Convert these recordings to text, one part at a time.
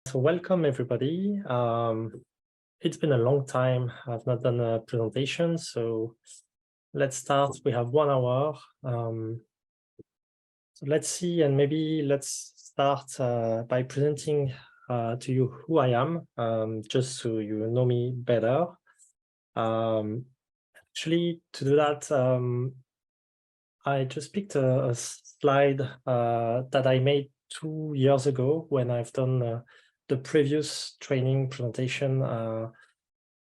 So welcome everybody. It's been a long time. I've not done a presentation, so let's start. We have 1 hour. So let's see, and maybe let's start by presenting to you who I am, just so you know me better. Actually, to do that, I just picked a slide that I made 2 years ago when I've done the previous training presentation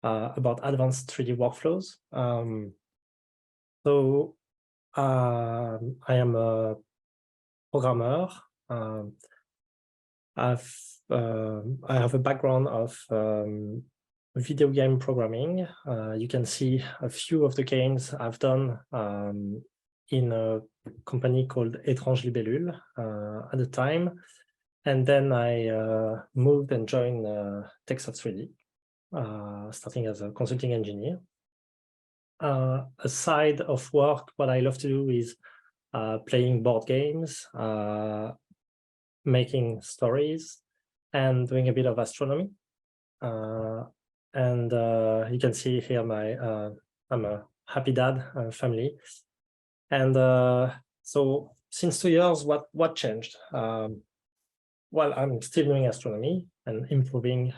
about advanced 3D workflows. I am a programmer. I have a background of video game programming. You can see a few of the games I've done in a company called Étrange Libellule at the time. And then I moved and joined Text3D, starting as a consulting engineer. Aside of work, what I love to do is playing board games, making stories, and doing a bit of astronomy. You can see here I'm a happy dad, family. And so since 2 years, what changed? Well, I'm still doing astronomy and improving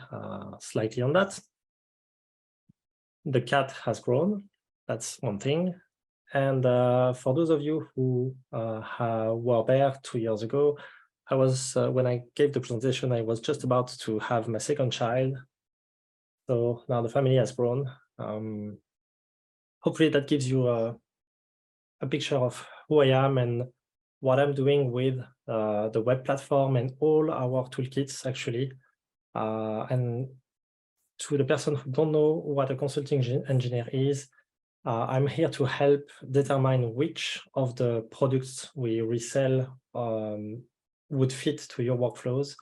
slightly on that. The cat has grown, that's one thing. And for those of you who were there 2 years ago, I was, when I gave the presentation, I was just about to have my second child. So now the family has grown. Hopefully that gives you a picture of who I am and what I'm doing with the web platform and all our toolkits, actually. And to the person who don't know what a consulting engineer is, I'm here to help determine which of the products we resell would fit to your workflows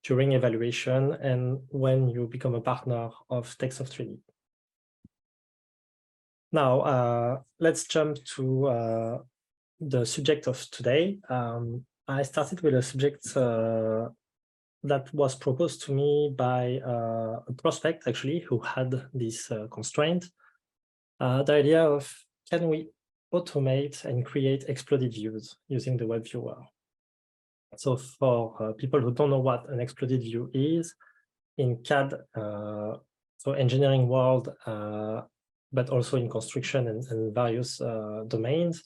during evaluation and when you become a partner of Text3D. Now, let's jump to the subject of today. I started with a subject that was proposed to me by a prospect, actually, who had this constraint. The idea of, can we automate and create exploded views using the web viewer? So for people who don't know what an exploded view is, in CAD, so engineering world, but also in construction and various domains,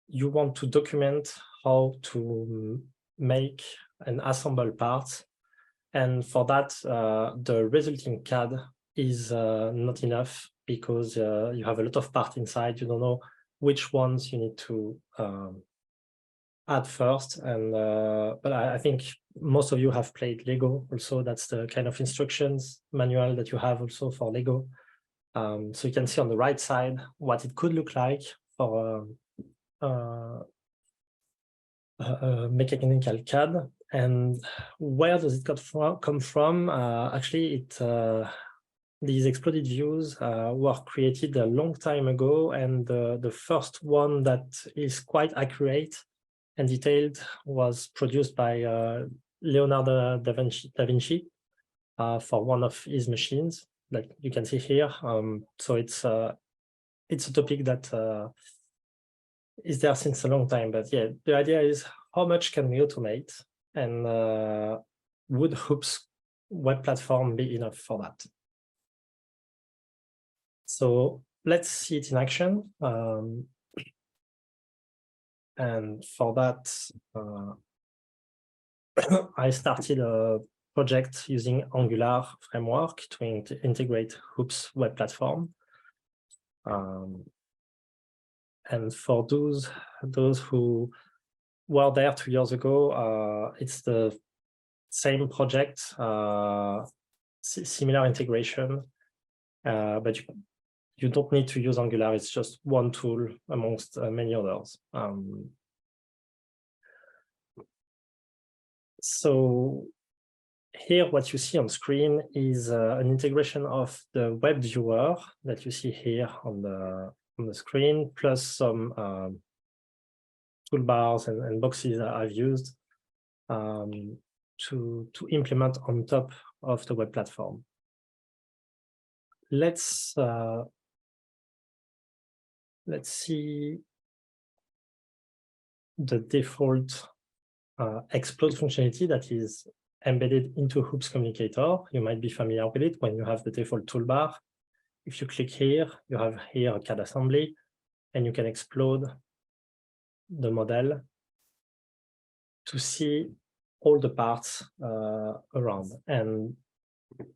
you want to document how to make and assemble parts. And for that, the resulting CAD is not enough because you have a lot of parts inside. You don't know which ones you need to add first. And but I think most of you have played Lego also. That's the kind of instructions manual that you have also for Lego. So you can see on the right side what it could look like for mechanical CAD. And where does it come from? Actually, these exploded views were created a long time ago, and the first one that is quite accurate and detailed was produced by Leonardo da Vinci for one of his machines that you can see here. So it's a topic that is there since a long time, but yeah, the idea is how much can we automate, and would Hoops web platform be enough for that? So let's see it in action. And for that, I started a project using Angular framework to integrate Hoops web platform. And for those who were there 2 years ago, it's the same project, similar integration, but you don't need to use Angular. It's just one tool amongst many others. So here, what you see on screen is an integration of the web viewer that you see here on the screen, plus some toolbars and boxes that I've used. to implement on top of the web platform. Let's see the default explode functionality that is embedded into Hoops Communicator. You might be familiar with it when you have the default toolbar. If you click here, you have here a CAD assembly, and you can explode the model to see all the parts around. And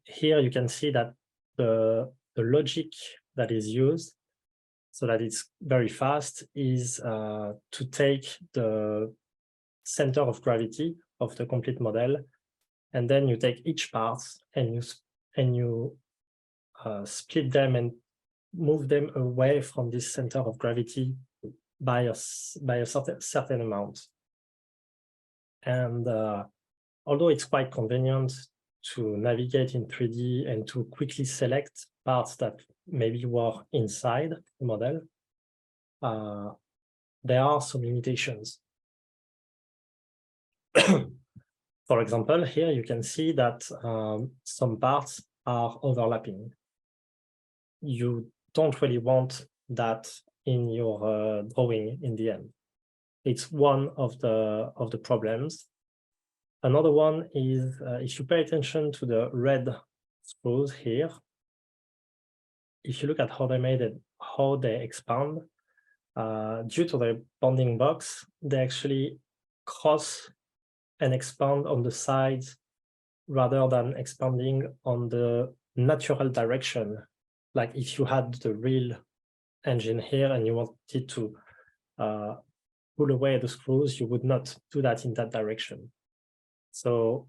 here you can see that the logic that is used so that it's very fast is to take the center of gravity of the complete model, and then you take each part and you split them and move them away from this center of gravity by a certain amount. And although it's quite convenient to navigate in 3D and to quickly select parts that maybe were inside the model, there are some limitations. For example, here you can see that some parts are overlapping. You don't really want that in your drawing in the end. It's one of the problems. Another one is if you pay attention to the red screws here, if you look at how they made it, how they expand, due to the bounding box, they actually cross and expand on the sides rather than expanding on the natural direction. Like if you had the real engine here and you wanted to pull away the screws, you would not do that in that direction. So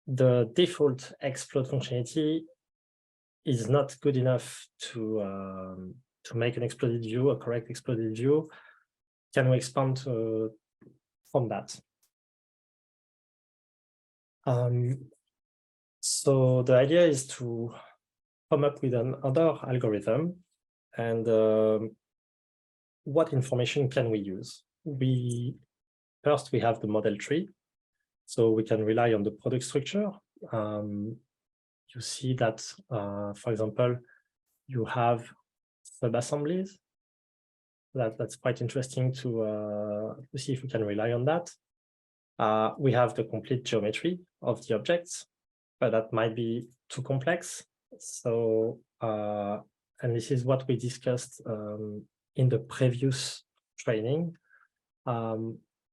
the default explode functionality is not good enough to make an exploded view, a correct exploded view. Can we expand from that? So the idea is to come up with another algorithm, and what information can we use? First, we have the model tree, so we can rely on the product structure. You see that, for example, you have sub-assemblies. That's quite interesting to see if we can rely on that. We have the complete geometry of the objects, but that might be too complex. So, and this is what we discussed in the previous training.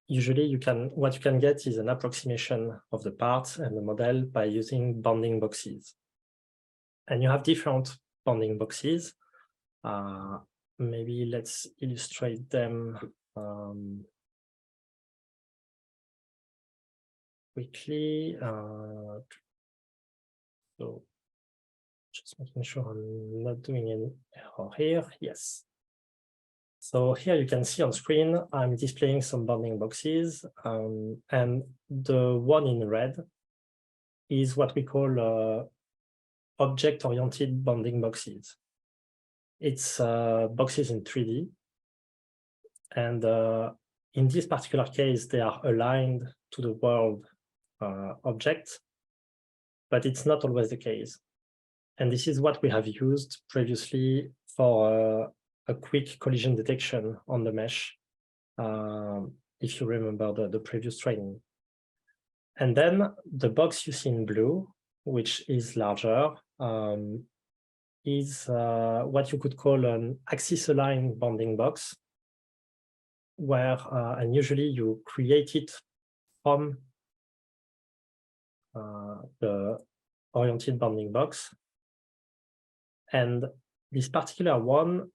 Usually what you can get is an approximation of the parts and the model by using bounding boxes. And you have different bounding boxes. Maybe let's illustrate them quickly. So just making sure I'm not doing any error here. Yes. So here you can see on screen, I'm displaying some bounding boxes, and the one in red is what we call object-oriented bounding boxes. It's boxes in 3D, and in this particular case, they are aligned to the world object, but it's not always the case. And this is what we have used previously for a quick collision detection on the mesh, if you remember the previous training. And then the box you see in blue, which is larger, is what you could call an axis-aligned bounding box, where, and usually you create it from the oriented bounding box. And this particular one,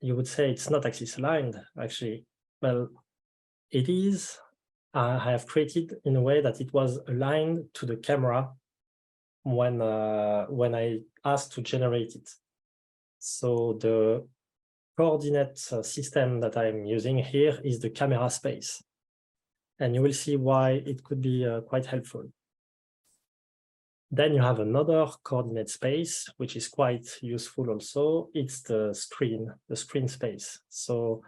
you would say it's not axis-aligned, actually. Well, it is. I have created in a way that it was aligned to the camera when I asked to generate it. So the coordinate system that I'm using here is the camera space. And you will see why it could be quite helpful. Then you have another coordinate space, which is quite useful also. It's the screen space. So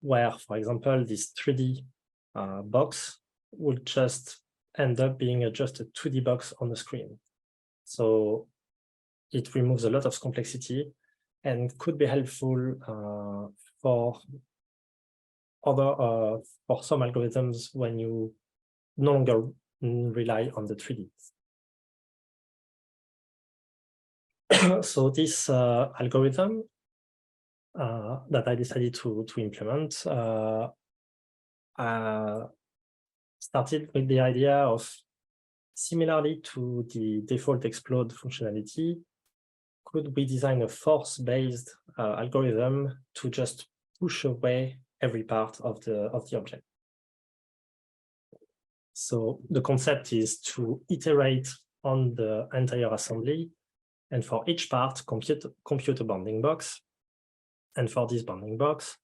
where, for example, this 3D box would just end up being just a 2D box on the screen. So it removes a lot of complexity and could be helpful for some algorithms when you no longer rely on the 3D. So this algorithm that I decided to implement started with the idea of, similarly to the default explode functionality, could we design a force-based algorithm to just push away every part of the object? So the concept is to iterate on the entire assembly, and for each part, compute a bounding box. And for this bounding box,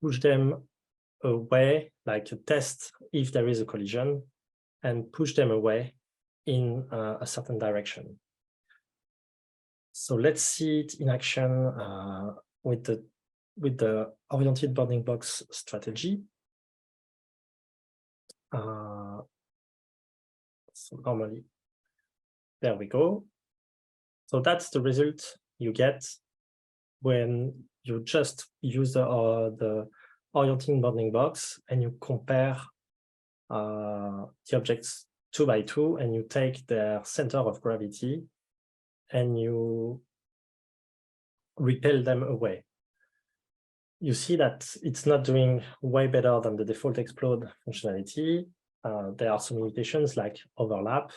push them away, like a test if there is a collision, and push them away in a certain direction. So let's see it in action with the oriented bounding box strategy. So normally, there we go. So that's the result you get when you just use the orienting bounding box and you compare the objects 2 by 2, and you take their center of gravity and you repel them away. You see that it's not doing way better than the default explode functionality. There are some limitations like overlap,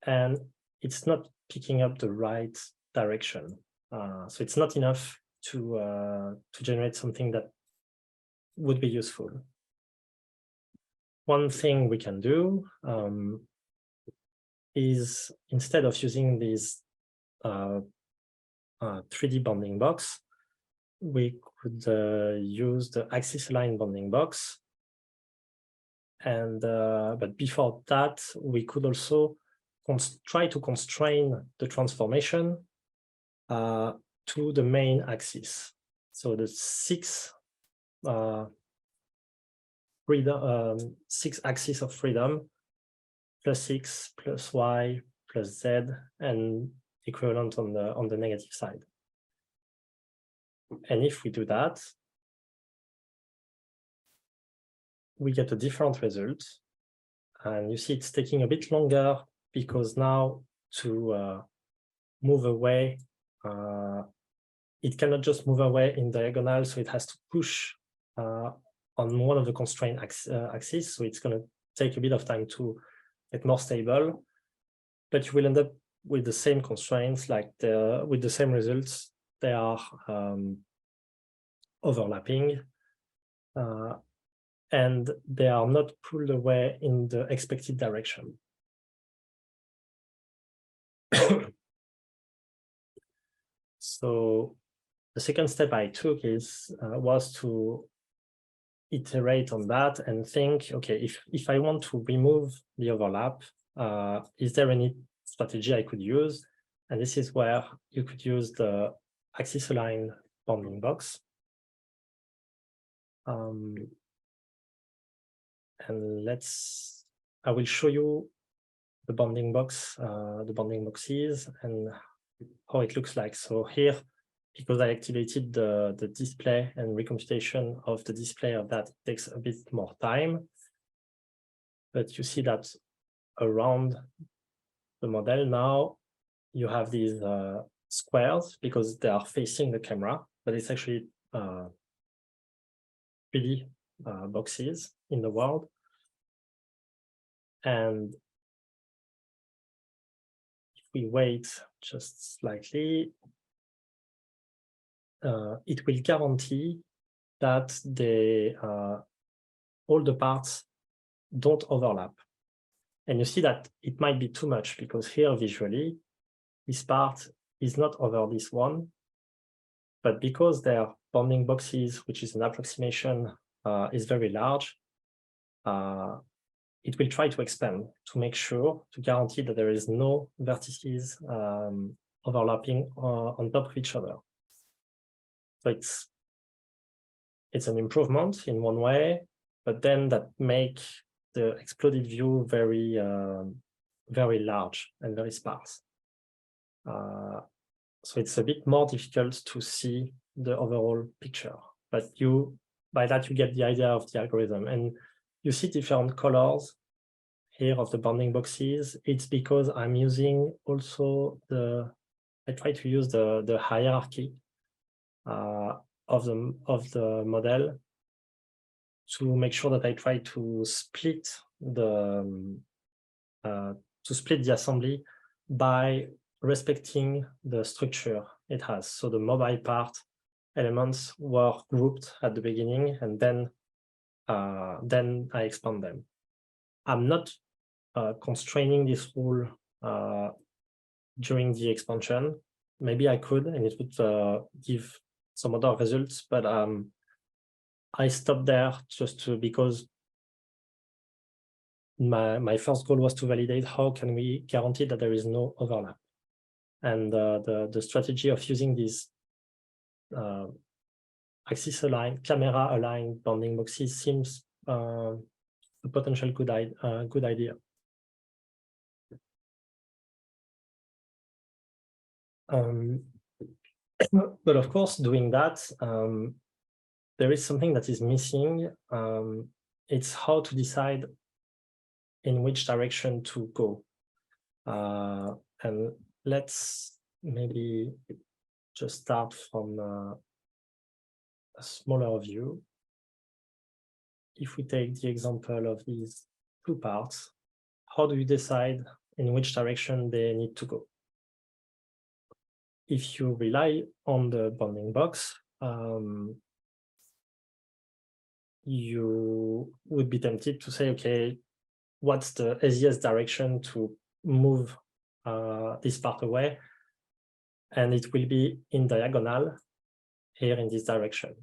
and it's not picking up the right direction. So it's not enough to generate something that would be useful. One thing we can do is, instead of using this 3D bounding box, we could use the axis align bounding box. And but before that, we could also try to constrain the transformation to the main axis. So the 6 axes of freedom, +6, +y, +z, and equivalent on the negative side. And if we do that, we get a different result. And you see it's taking a bit longer because now to move away, it cannot just move away in diagonal, so it has to push on one of the constraint axes. So it's going to take a bit of time to get more stable, but you will end up with the same constraints, like with the same results. They are overlapping, and they are not pulled away in the expected direction. So the second step I took was to iterate on that and think, okay, if I want to remove the overlap, is there any strategy I could use? And this is where you could use the axis align bounding box. And I will show you the bounding box, the bounding boxes, and how it looks like. So here, because I activated the display and recomputation of the display of that, it takes a bit more time. But you see that around the model now, you have these squares because they are facing the camera, but it's actually 3D boxes in the world. And if we wait just slightly, it will guarantee that all the parts don't overlap. And you see that it might be too much because here visually, this part is not over this one, but because their bounding boxes, which is an approximation, is very large, it will try to expand to make sure, to guarantee that there is no vertices overlapping on top of each other. So it's an improvement in one way, but then that make the exploded view very very large and very sparse. So it's a bit more difficult to see the overall picture, but by that you get the idea of the algorithm, and you see different colors here of the bounding boxes. It's because I'm using also I try to use the hierarchy of the model to make sure that I try to split the assembly by respecting the structure it has. So the mobile part elements were grouped at the beginning, and then I expand them. I'm not constraining this rule during the expansion. Maybe I could, and it would give some other results, but I stopped there just because my first goal was to validate how can we guarantee that there is no overlap. And the strategy of using these axis aligned, camera aligned bounding boxes seems a potential good idea. But of course, doing that, there is something that is missing. It's how to decide in which direction to go. And let's maybe just start from a smaller view. If we take the example of these two parts, how do you decide in which direction they need to go? If you rely on the bounding box, you would be tempted to say, okay, what's the easiest direction to move this part away? And it will be in diagonal here in this direction.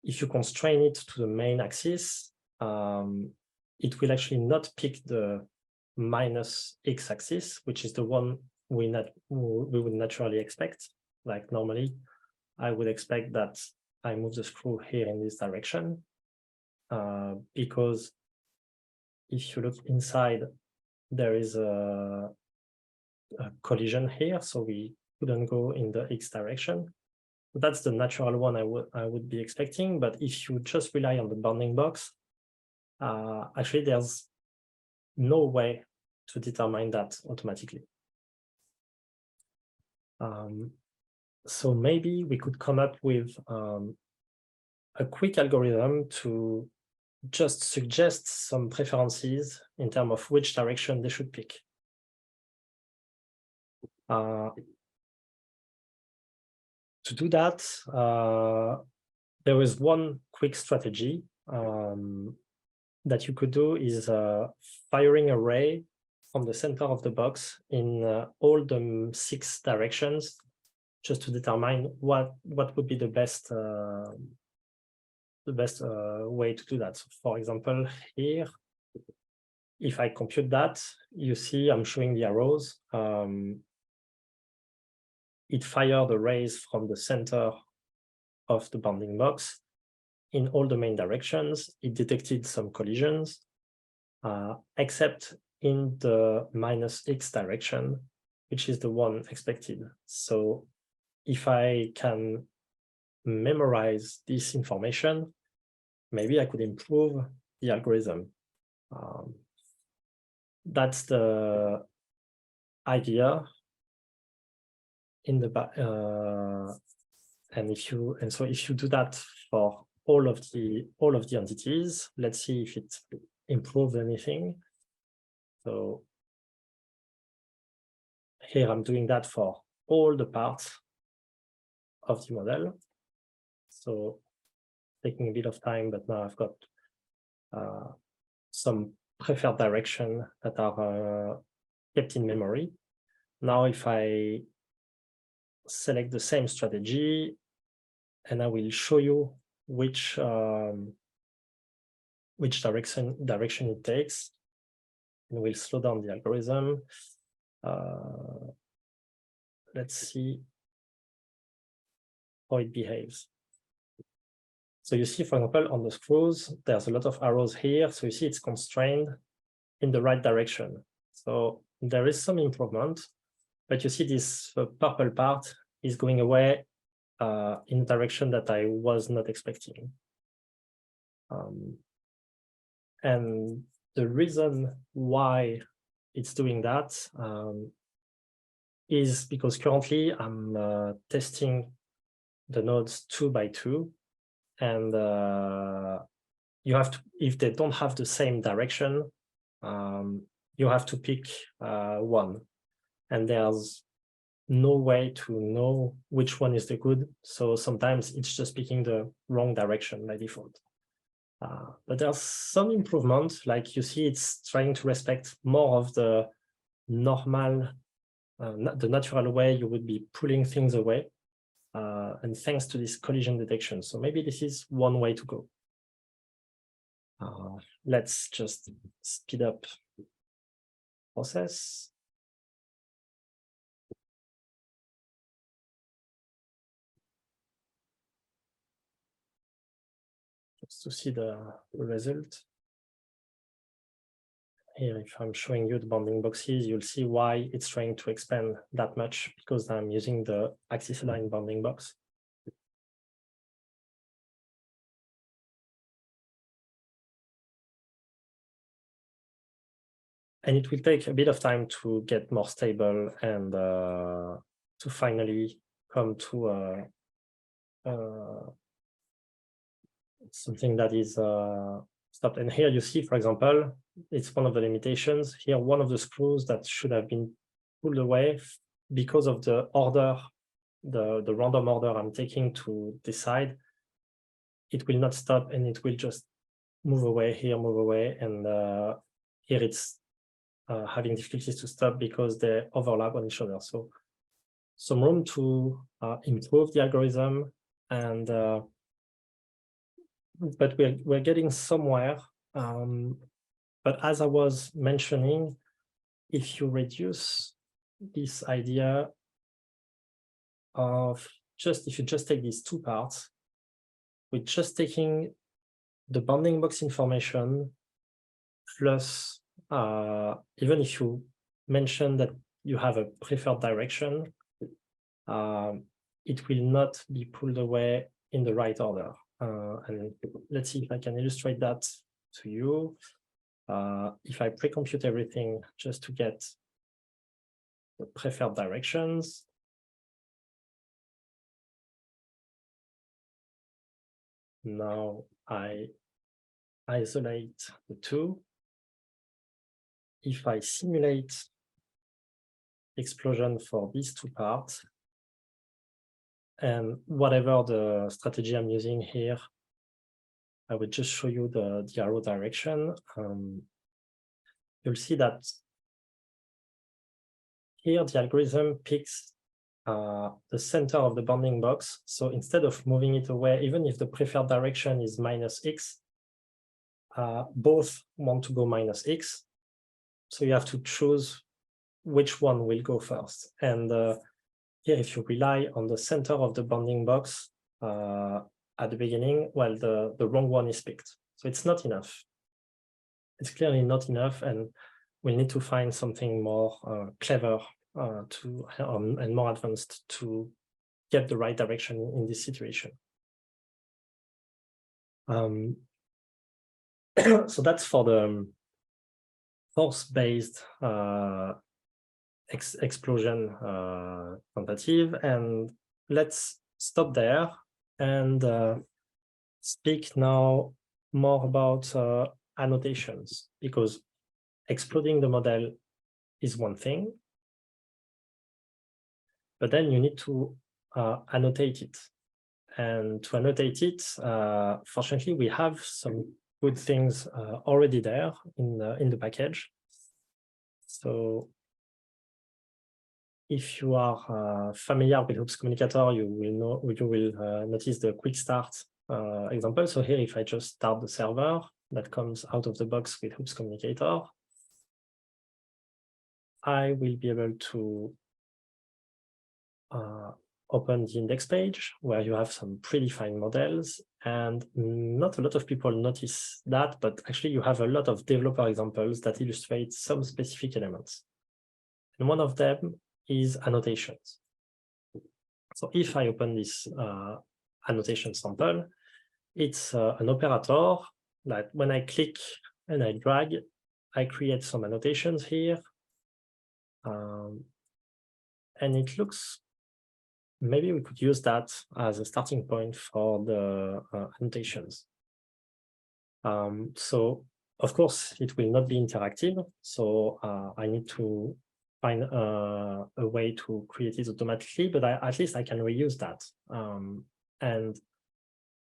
If you constrain it to the main axis, it will actually not pick the minus x-axis, which is the one we would naturally expect. Like normally, I would expect that I move the screw here in this direction, because if you look inside, there is a collision here, so we couldn't go in the x direction. That's the natural one I would be expecting. But if you just rely on the bounding box, actually there's no way to determine that automatically. So maybe we could come up with a quick algorithm to just suggest some preferences in terms of which direction they should pick. To do that, there is one quick strategy that you could do is firing a ray from the center of the box in all the 6 directions, just to determine what would be the best way to do that. So for example, here, if I compute that, you see I'm showing the arrows. It fired the rays from the center of the bounding box in all the main directions. It detected some collisions, except in the minus x direction, which is the one expected. So if I can memorize this information, maybe I could improve the algorithm. That's the idea in the so if you do that for all of the entities, let's see if it improves anything. So here I'm doing that for all the parts of the model. So taking a bit of time, but now I've got some preferred direction that are kept in memory. Now if I select the same strategy, and I will show you which direction it takes, and we'll slow down the algorithm. Let's see how it behaves. So you see, for example, on the screws, there's a lot of arrows here. So you see it's constrained in the right direction. So there is some improvement, but you see this purple part is going away in a direction that I was not expecting. And the reason why it's doing that is because currently I'm testing the nodes 2 by 2, and you have to, if they don't have the same direction, you have to pick one, and there's no way to know which one is the good. So sometimes it's just picking the wrong direction by default. But there's some improvement, like you see, it's trying to respect more of the normal, the natural way you would be pulling things away, and thanks to this collision detection. So maybe this is one way to go. Let's just speed up the process. Just to see the result. Here, if I'm showing you the bounding boxes, you'll see why it's trying to expand that much, because I'm using the axis align bounding box. And it will take a bit of time to get more stable and to finally come to something that is stopped. And here you see, for example, it's one of the limitations. Here, one of the screws that should have been pulled away because of the order, the random order I'm taking to decide, it will not stop, and it will just move away here, move away. And here it's having difficulties to stop because they overlap on each other. So some room to improve the algorithm, and but we're getting somewhere. But as I was mentioning, if you reduce this idea of if you just take these two parts, with just taking the bounding box information plus even if you mention that you have a preferred direction, it will not be pulled away in the right order. And let's see if I can illustrate that to you. If I pre-compute everything just to get the preferred directions, now I isolate the two. If I simulate explosion for these two parts, and whatever the strategy I'm using here, I will just show you the arrow direction. You'll see that here the algorithm picks the center of the bounding box. So instead of moving it away, even if the preferred direction is -x, both want to go -x. So you have to choose which one will go first. And here, if you rely on the center of the bounding box at the beginning, well, the wrong one is picked. So it's not enough. It's clearly not enough, and we need to find something more clever and more advanced to get the right direction in this situation. So that's for the force-based explosion tentative, and let's stop there and speak now more about annotations, because exploding the model is one thing, but then you need to annotate it. And to annotate it, fortunately, we have some good things already there in the package. So if you are familiar with Hoops Communicator, you will notice the quick start example. So here, if I just start the server that comes out of the box with Hoops Communicator, I will be able to open the index page where you have some predefined models, and not a lot of people notice that, but actually you have a lot of developer examples that illustrate some specific elements. And one of them is annotations. So if I open this annotation sample, it's an operator that when I click and I drag, I create some annotations here. And it looks, maybe we could use that as a starting point for the annotations. So of course, it will not be interactive. So I need to find a way to create it automatically, but at least I can reuse that and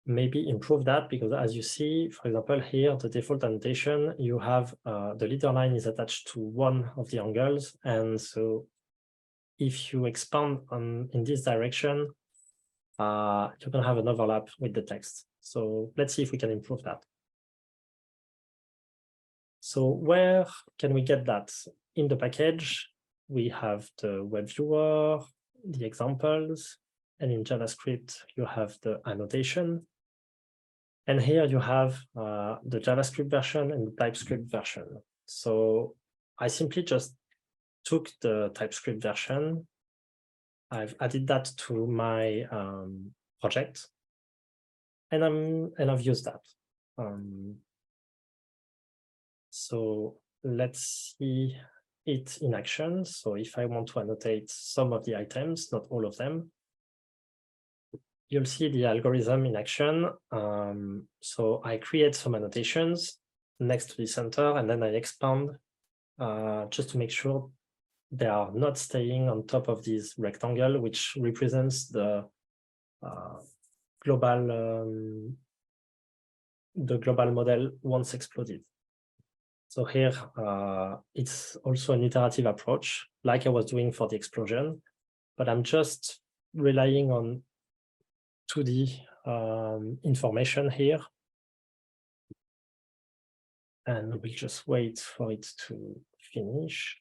maybe improve that, because as you see, for example, here, the default annotation, you have the leader line is attached to one of the angles. And so if you expand in this direction, you can have an overlap with the text. So let's see if we can improve that. So where can we get that? In the package, we have the web viewer, the examples, and in JavaScript, you have the annotation. And here you have the JavaScript version and the TypeScript version. So I simply just took the TypeScript version. I've added that to my project, and I've used that. So let's see it in action. So if I want to annotate some of the items, not all of them, you'll see the algorithm in action. So I create some annotations next to the center, and then I expand just to make sure they are not staying on top of this rectangle, which represents the global model once exploded. So here, it's also an iterative approach, like I was doing for the explosion, but I'm just relying on 2D information here. And we'll just wait for it to finish.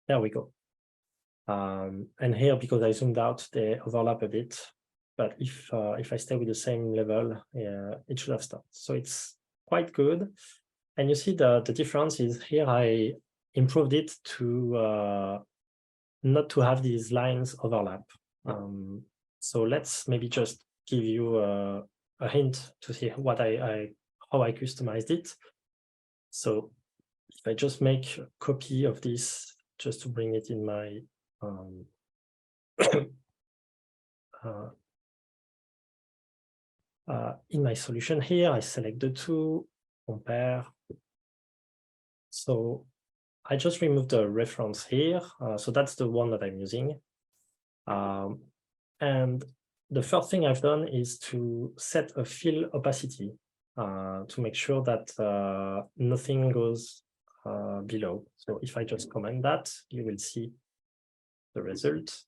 There we go. And here, because I zoomed out, they overlap a bit. But if I stay with the same level, it should have stopped. So it's quite good. And you see the difference is here I improved it to not to have these lines overlap. So let's maybe just give you a hint to see what how I customized it. So if I just make a copy of this, just to bring it in my in my solution here, I select the two, compare. So I just removed the reference here. So that's the one that I'm using. And the first thing I've done is to set a fill opacity to make sure that nothing goes below. So if I just comment that, you will see the result.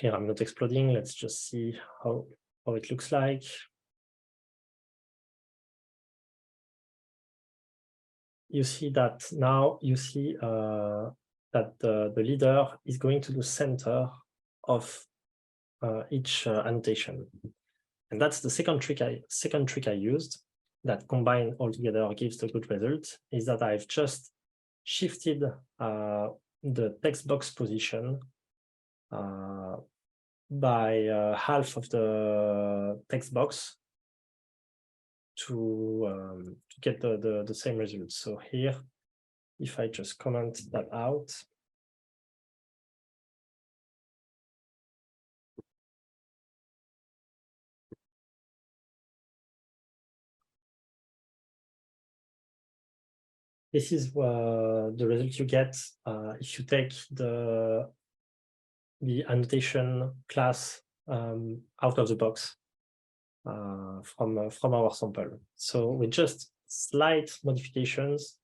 Here I'm not exploding. Let's just see how it looks like. You see that now you see that the leader is going to the center of each annotation. And that's the second trick I used that combined all together gives the good result, is that I've just shifted the text box position by half of the text box to get the same result. So here, if I just comment that out, this is the result you get if you take the annotation class out of the box from our sample. So with just slight modifications,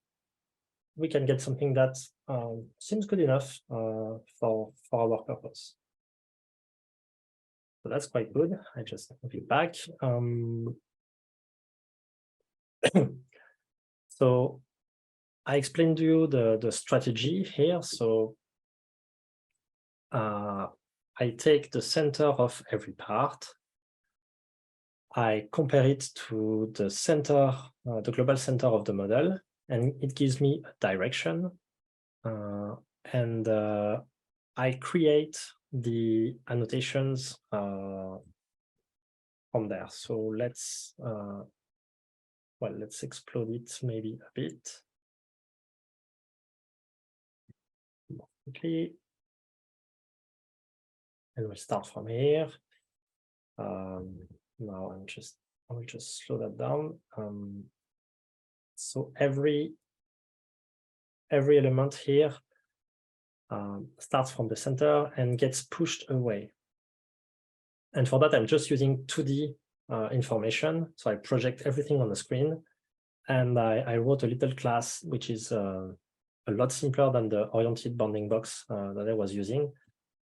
we can get something that seems good enough for our purpose. So that's quite good. I just move it back. So I explained to you the strategy here. So I take the center of every part. I compare it to the center, the global center of the model, and it gives me a direction. And I create the annotations from there. So let's explode it maybe a bit more quickly. And we'll start from here. Now I will just slow that down. So every element here starts from the center and gets pushed away. And for that, I'm just using 2D information. So I project everything on the screen. And I wrote a little class, which is a lot simpler than the oriented bounding box that I was using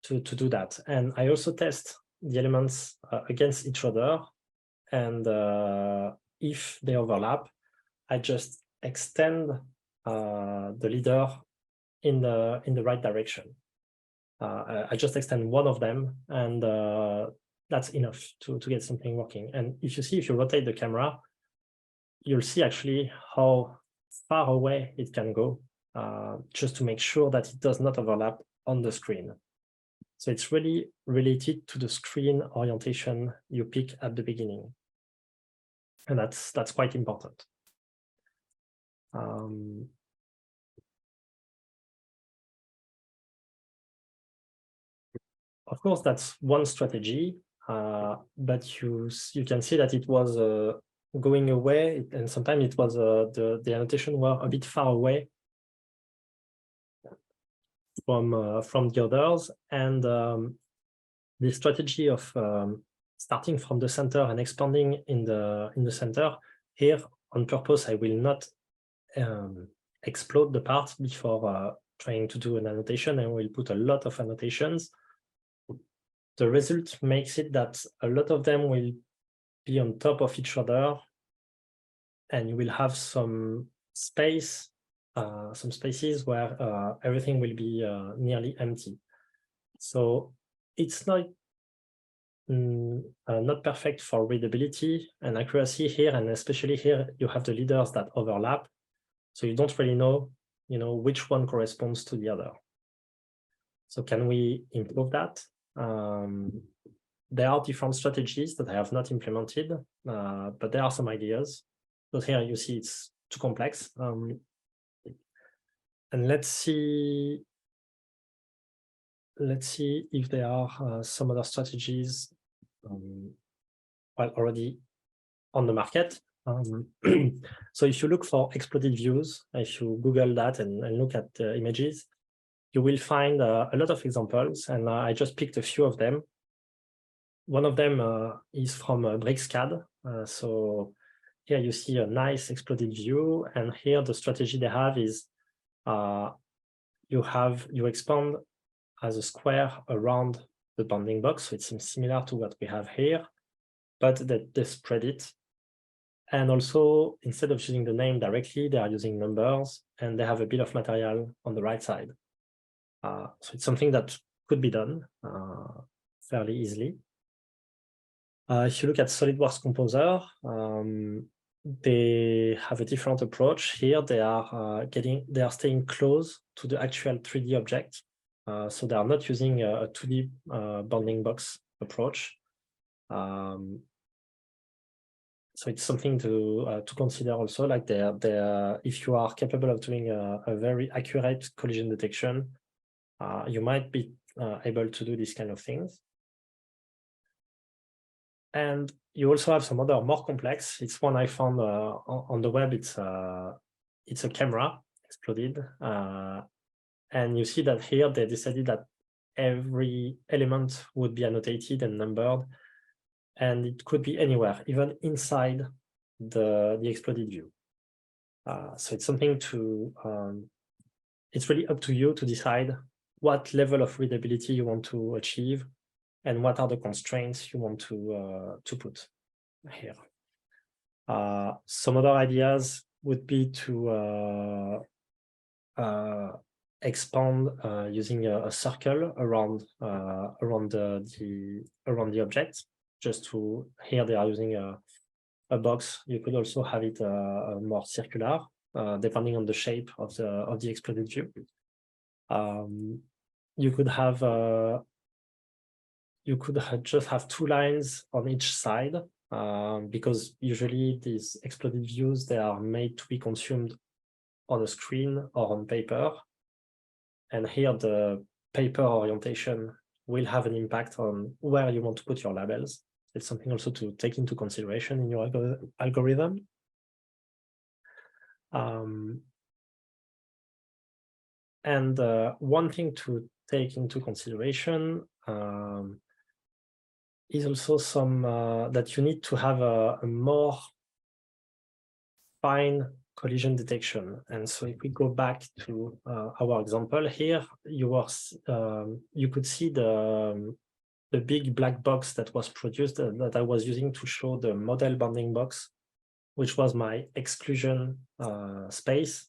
to do that. And I also test the elements against each other. And if they overlap, I just extend the leader in the right direction. I just extend one of them, and that's enough to get something working. And if you rotate the camera, you'll see actually how far away it can go, just to make sure that it does not overlap on the screen. So it's really related to the screen orientation you pick at the beginning. And that's quite important. Of course, that's one strategy, but you can see that it was going away, and sometimes it was the annotation were a bit far away from the others, and the strategy of starting from the center and expanding in the center here on purpose. I will not explode the part before trying to do an annotation, and we'll put a lot of annotations. The result makes it that a lot of them will be on top of each other, and you will have some space, some spaces where everything will be nearly empty. So it's not perfect for readability and accuracy here, and especially here you have the leaders that overlap, so you don't really know, which one corresponds to the other. So can we improve that? There are different strategies that I have not implemented, but there are some ideas. But here you see it's too complex. And let's see if there are some other strategies already on the market. So if you look for exploded views, if you Google that and look at the images, you will find a lot of examples, and I just picked a few of them. One of them is from CAD. So here you see a nice exploded view, and here the strategy they have is you expand as a square around the bounding box, so it seems similar to what we have here, but they spread it. And also, instead of using the name directly, they are using numbers, and they have a bit of material on the right side. So it's something that could be done fairly easily. If you look at SolidWorks Composer, they have a different approach. Here they are staying close to the actual 3D object. So they are not using a 2D bounding box approach. So it's something to consider also, like if you are capable of doing a very accurate collision detection, you might be able to do these kind of things. And you also have some other more complex. It's one I found on the web. It's a camera exploded. And you see that here they decided that every element would be annotated and numbered. And it could be anywhere, even inside the exploded view. So it's something it's really up to you to decide what level of readability you want to achieve and what are the constraints you want to put here. Some other ideas would be to expand using a circle around the object. Just to here they are using a box. You could also have it more circular, depending on the shape of the exploded view. You could have just have 2 lines on each side, because usually these exploded views, they are made to be consumed on a screen or on paper. And here the paper orientation will have an impact on where you want to put your labels. It's something also to take into consideration in your algorithm. And one thing to take into consideration is also some that you need to have a more fine collision detection. And so if we go back to our example here, you could see the big black box that was produced that I was using to show the model bounding box, which was my exclusion space.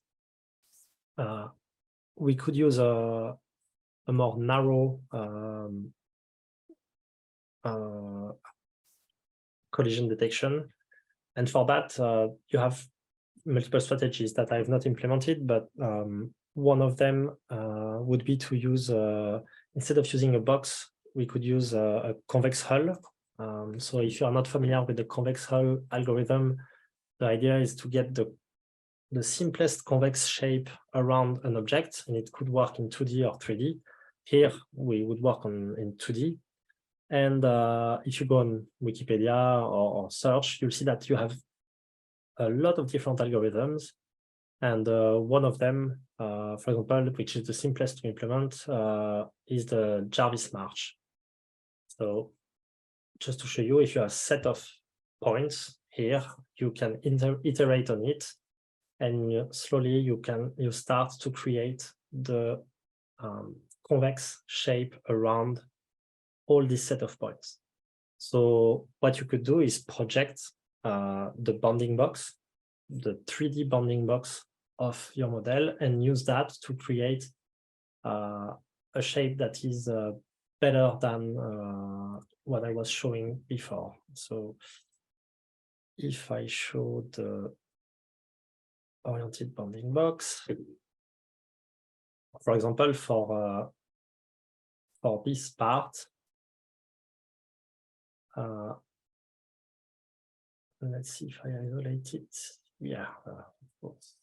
We could use a more narrow collision detection. And for that, you have multiple strategies that I have not implemented, but one of them would be to use, instead of using a box, we could use a convex hull. So if you are not familiar with the convex hull algorithm, the idea is to get the simplest convex shape around an object, and it could work in 2D or 3D. Here, we would work in 2D. And if you go on Wikipedia or search, you'll see that you have a lot of different algorithms. And one of them, for example, which is the simplest to implement, is the Jarvis march. So just to show you, if you have a set of points here, you can iterate on it, and slowly you start to create the convex shape around all this set of points. So what you could do is project the bounding box, the 3D bounding box of your model, and use that to create a shape that is better than what I was showing before. So if I show the oriented bounding box, for example, for this part, let's see if I isolate it. Yeah, of course,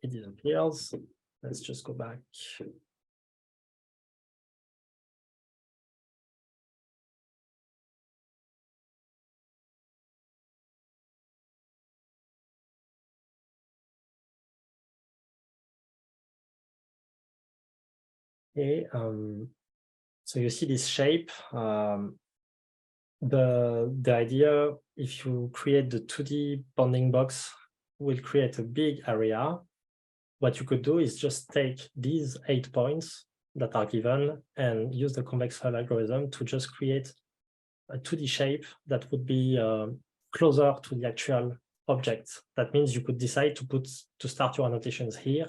it disappears. Let's just go back. Okay, so you see this shape. The idea, if you create the 2D bounding box, will create a big area. What you could do is just take these 8 points that are given and use the convex hull algorithm to just create a 2D shape that would be closer to the actual object. That means you could decide to start your annotations here,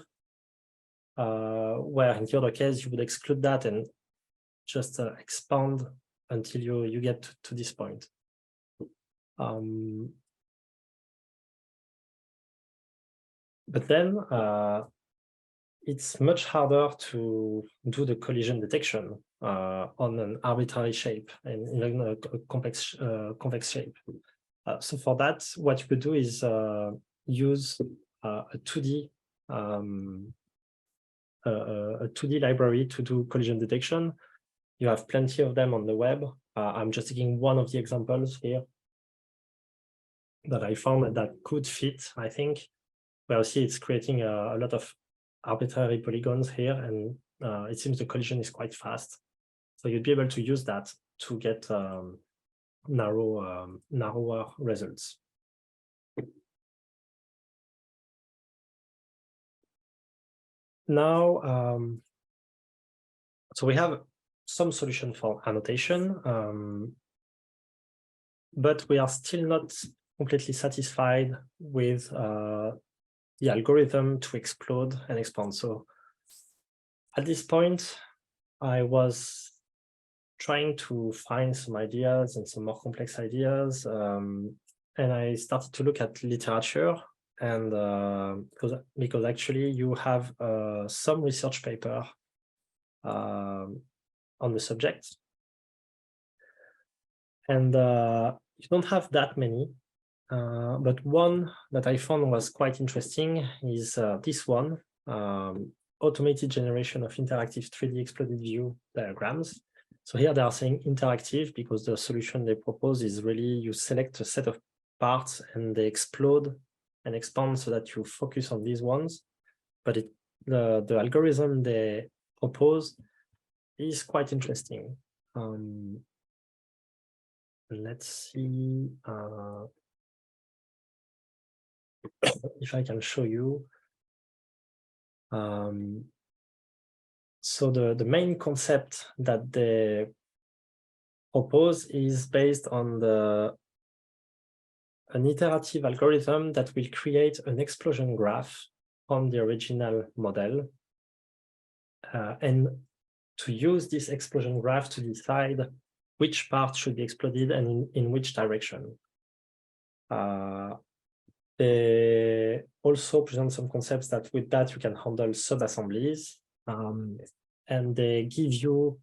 where in the other case you would exclude that and just expand until you get to this point. But then it's much harder to do the collision detection on an arbitrary shape and in a convex shape. So for that, what you could do is use a 2D library to do collision detection. You have plenty of them on the web. I'm just taking one of the examples here that I found that could fit, I think. Well, see, it's creating a lot of arbitrary polygons here, and it seems the collision is quite fast. So you'd be able to use that to get narrower results. Now, so we have some solution for annotation, but we are still not completely satisfied with the algorithm to explode and expand. So at this point, I was trying to find some ideas and some more complex ideas. And I started to look at literature, and because actually you have some research paper on the subject, and you don't have that many. But one that I found was quite interesting is this one, automated generation of interactive 3D exploded view diagrams. So here they are saying interactive because the solution they propose is really you select a set of parts and they explode and expand so that you focus on these ones. But the algorithm they propose is quite interesting. Let's see if I can show you. So the main concept that they propose is based on an iterative algorithm that will create an explosion graph from the original model, and to use this explosion graph to decide which part should be exploded and in which direction. They also present some concepts that with that you can handle sub-assemblies, and they give you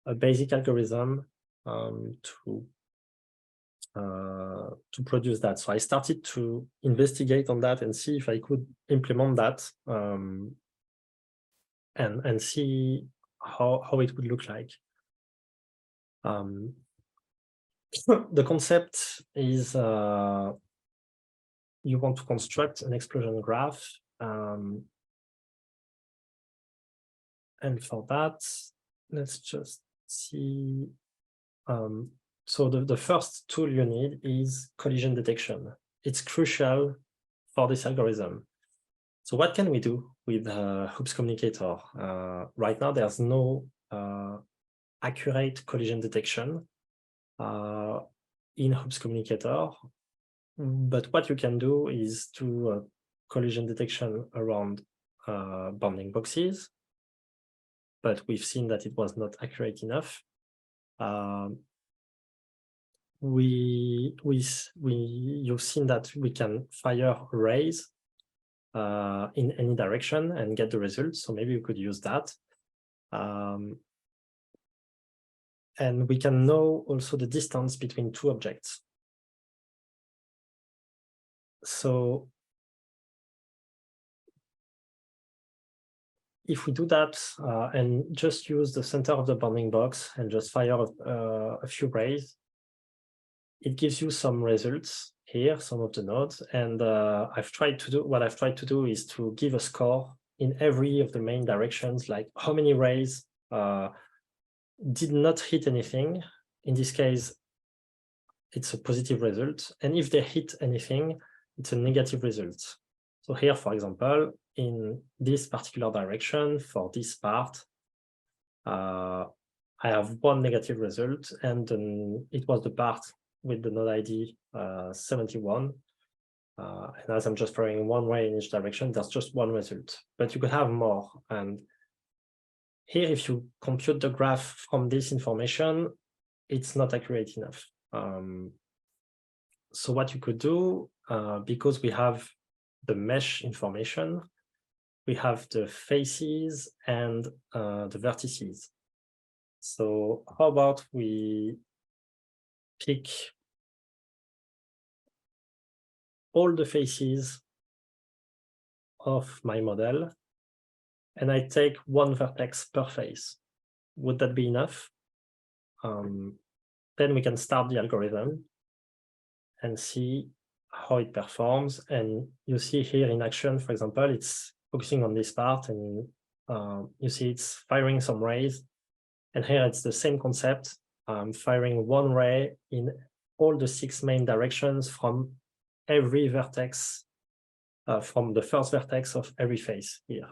a basic algorithm to produce that. So I started to investigate on that and see if I could implement that, and see how it would look like. The concept is you want to construct an explosion graph, and for that, let's just see. So the first tool you need is collision detection. It's crucial for this algorithm. So what can we do with Hoops Communicator? Right now, there's no accurate collision detection in Hoops Communicator. But what you can do is do collision detection around bounding boxes. But we've seen that it was not accurate enough. You've seen that we can fire arrays in any direction and get the results. So maybe we could use that. And we can know also the distance between two objects. So if we do that and just use the center of the bounding box and just fire a few rays, it gives you some results here, some of the nodes. And what I've tried to do is to give a score in every of the main directions, like how many rays did not hit anything. In this case, it's a positive result. And if they hit anything, it's a negative result. So here, for example, in this particular direction for this part, I have one negative result, and it was the part with the node ID 71. And as I'm just throwing one ray in each direction, there's just one result, but you could have more. And here, if you compute the graph from this information, it's not accurate enough. So what you could do, because we have the mesh information, we have the faces and the vertices. So how about we pick all the faces of my model, and I take one vertex per face. Would that be enough? Then we can start the algorithm and see how it performs. And you see here in action, for example, it's focusing on this part, and you see it's firing some rays. And here it's the same concept. I'm firing one ray in all the 6 main directions from every vertex, from the first vertex of every face here.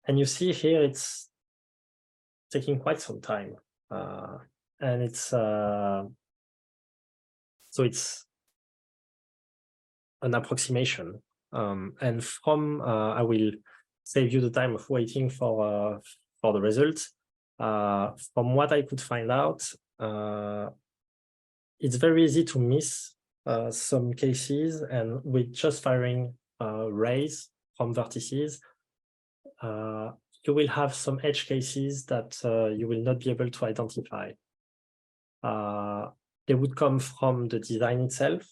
And you see here it's taking quite some time. And it's so it's an approximation. And from I will save you the time of waiting for the results. From what I could find out, it's very easy to miss some cases, and with just firing rays from vertices, you will have some edge cases that you will not be able to identify. They would come from the design itself,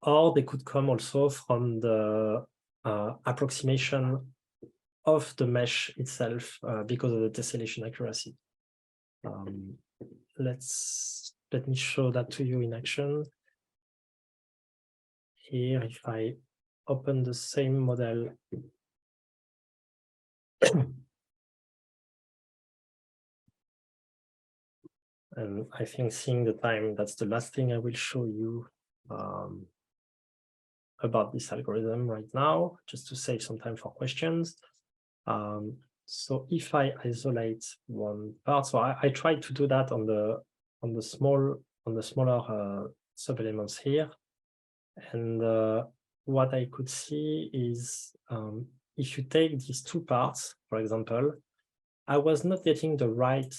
or they could come also from the approximation of the mesh itself because of the tessellation accuracy. Let me show that to you in action. Here, if I open the same model, and I think seeing the time, that's the last thing I will show you about this algorithm right now, just to save some time for questions. So if I isolate one part, so I tried to do that on the smaller sub-elements here, and what I could see is if you take these two parts, for example, I was not getting the right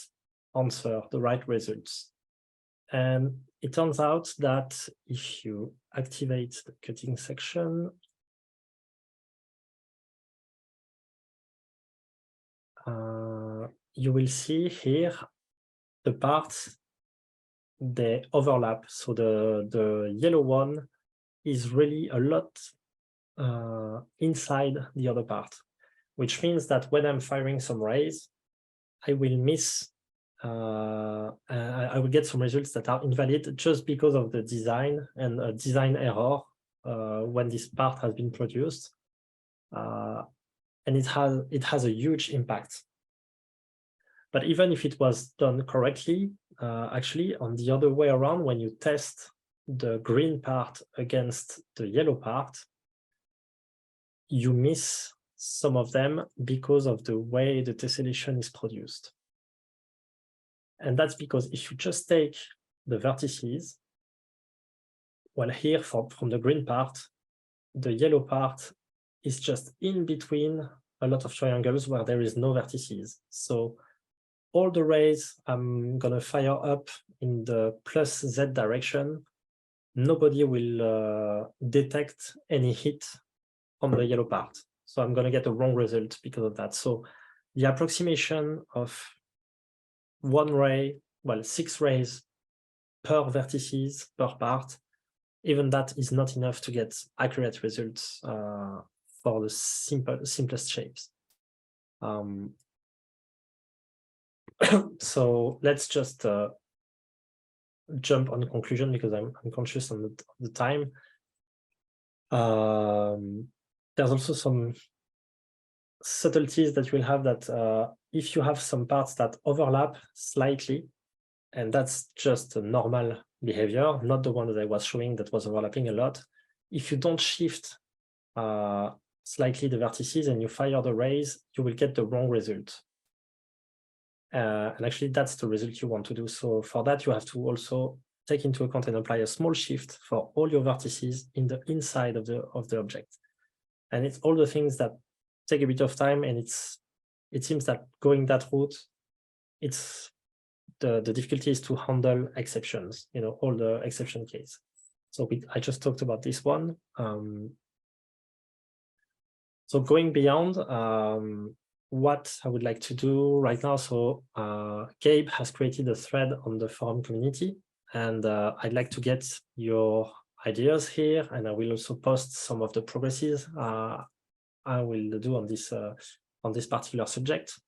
answer, the right results. And it turns out that if you activate the cutting section, you will see here the parts, they overlap. So the yellow one is really a lot inside the other part, which means that when I'm firing some rays, I will miss, I will get some results that are invalid just because of the design and a design error when this part has been produced. And it has a huge impact. But even if it was done correctly, actually on the other way around, when you test the green part against the yellow part, you miss some of them because of the way the tessellation is produced. And that's because if you just take the vertices, well, here from the green part, the yellow part is just in between a lot of triangles where there is no vertices. So all the rays I'm going to fire up in the plus Z direction, nobody will detect any hit on the yellow part. So I'm going to get a wrong result because of that. So the approximation of one ray, well, 6 rays per vertices per part, even that is not enough to get accurate results for the simplest shapes. So let's just jump on conclusion because I'm conscious on the time. There's also some subtleties that you'll have that if you have some parts that overlap slightly, and that's just a normal behavior, not the one that I was showing that was overlapping a lot. If you don't shift slightly the vertices and you fire the rays, you will get the wrong result. And actually, that's the result you want to do. So for that, you have to also take into account and apply a small shift for all your vertices in the inside of the object. And it's all the things that take a bit of time, and it seems that going that route, it's the difficulty is to handle exceptions, all the exception case. So I just talked about this one. So going beyond, what I would like to do right now. So Gabe has created a thread on the forum community, and I'd like to get your ideas here, and I will also post some of the progresses I will do on this particular subject.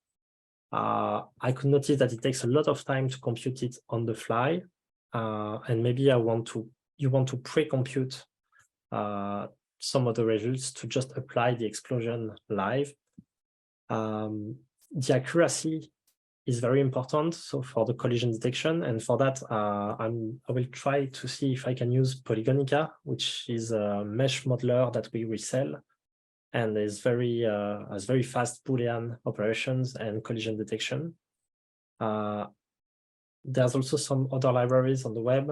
I could notice that it takes a lot of time to compute it on the fly, and maybe you want to pre-compute some of the results to just apply the explosion live. The accuracy is very important, so for the collision detection, and for that I will try to see if I can use Polygonica, which is a mesh modeler that we resell, and is has very fast Boolean operations and collision detection. There's also some other libraries on the web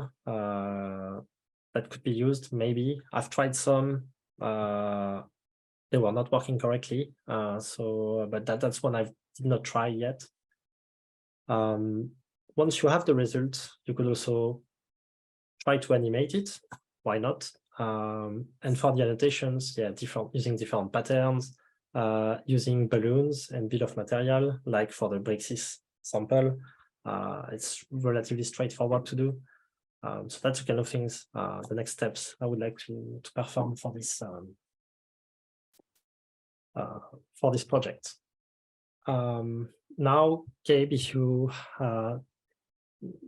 that could be used. Maybe I've tried some. They were not working correctly. But that's one I did not try yet. Once you have the result, you could also try to animate it. Why not? And for the annotations, yeah, using different patterns, using balloons and bill of material, like for the Brixis sample. It's relatively straightforward to do. So that's the kind of things, the next steps I would like to perform for this project. Now, Gabe, if you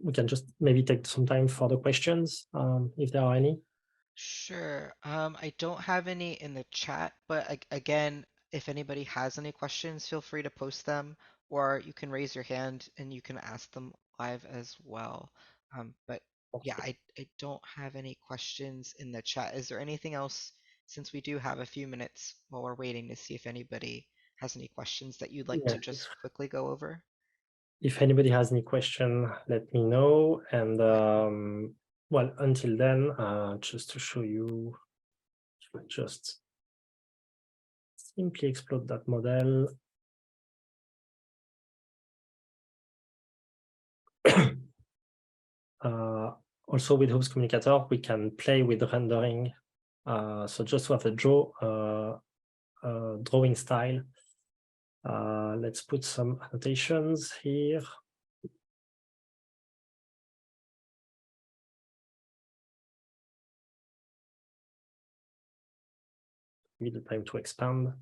we can just maybe take some time for the questions, if there are any. Sure. I don't have any in the chat, but again, if anybody has any questions, feel free to post them, or you can raise your hand and you can ask them live as well. But yeah, I don't have any questions in the chat. Is there anything else, since we do have a few minutes while we're waiting to see if anybody has any questions that you'd like Yeah, to just quickly go over? if anybody has any question, let me know. And well, until then, just to show you, just simply explode that model. Also with Host Communicator, we can play with rendering. So just to have a drawing style. Let's put some annotations here. Give it the time to expand.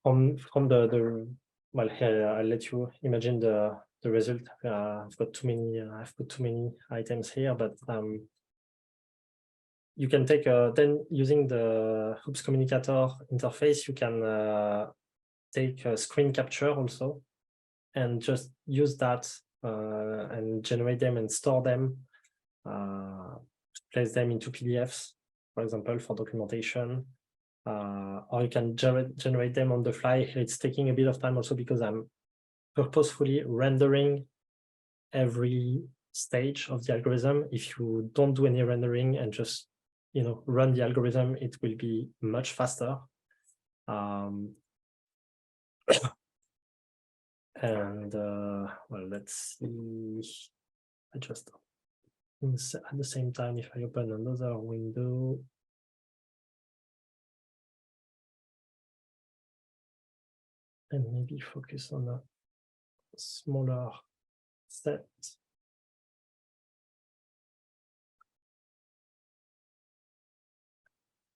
From the well, here I'll let you imagine the result. I've got too many. I've put too many items here, but you can take then using the Hoops Communicator interface. You can take a screen capture also, and just use that and generate them and store them. Place them into PDFs, for example, for documentation. Or you can generate them on the fly. It's taking a bit of time also because I'm purposefully rendering every stage of the algorithm. If you don't do any rendering and just run the algorithm, it will be much faster. And well, let's see. I just at the same time, if I open another window, and maybe focus on a smaller set.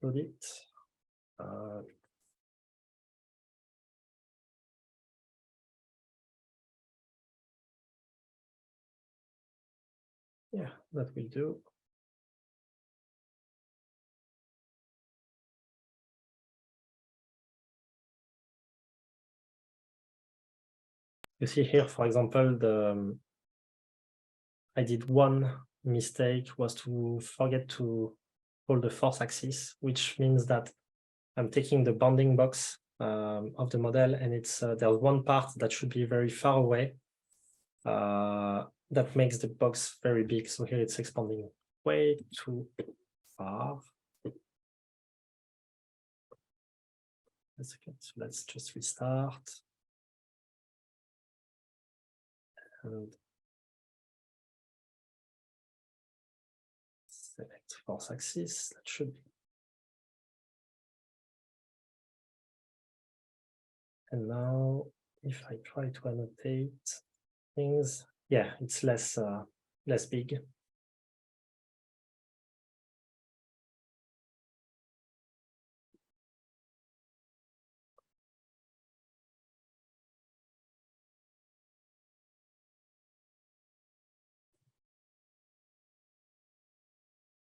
Load it. Yeah, that will do. You see here, for example, I did one mistake, was to forget to hold the force axis, which means that I'm taking the bounding box of the model, and it's there's one part that should be very far away. That makes the box very big. So here it's expanding way too far. So let's just restart. And select force axis. That should be. And now if I try to annotate things, yeah, it's less big.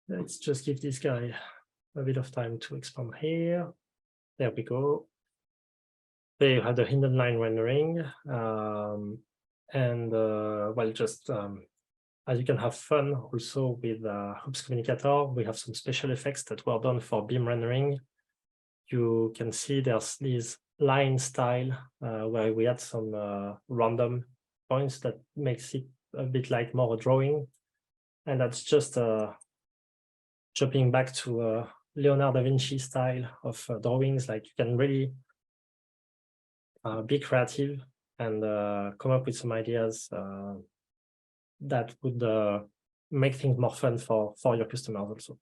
Let's just give this guy a bit of time to expand here. There we go. There you have the hidden line rendering. And well, just as you can have fun also with Hoops Communicator, we have some special effects that were done for beam rendering. you can see there's this line style where we had some random points that makes it a bit like more a drawing. And that's just jumping back to Leonardo da Vinci style of drawings. Like you can really be creative and come up with some ideas that would make things more fun for your customers also.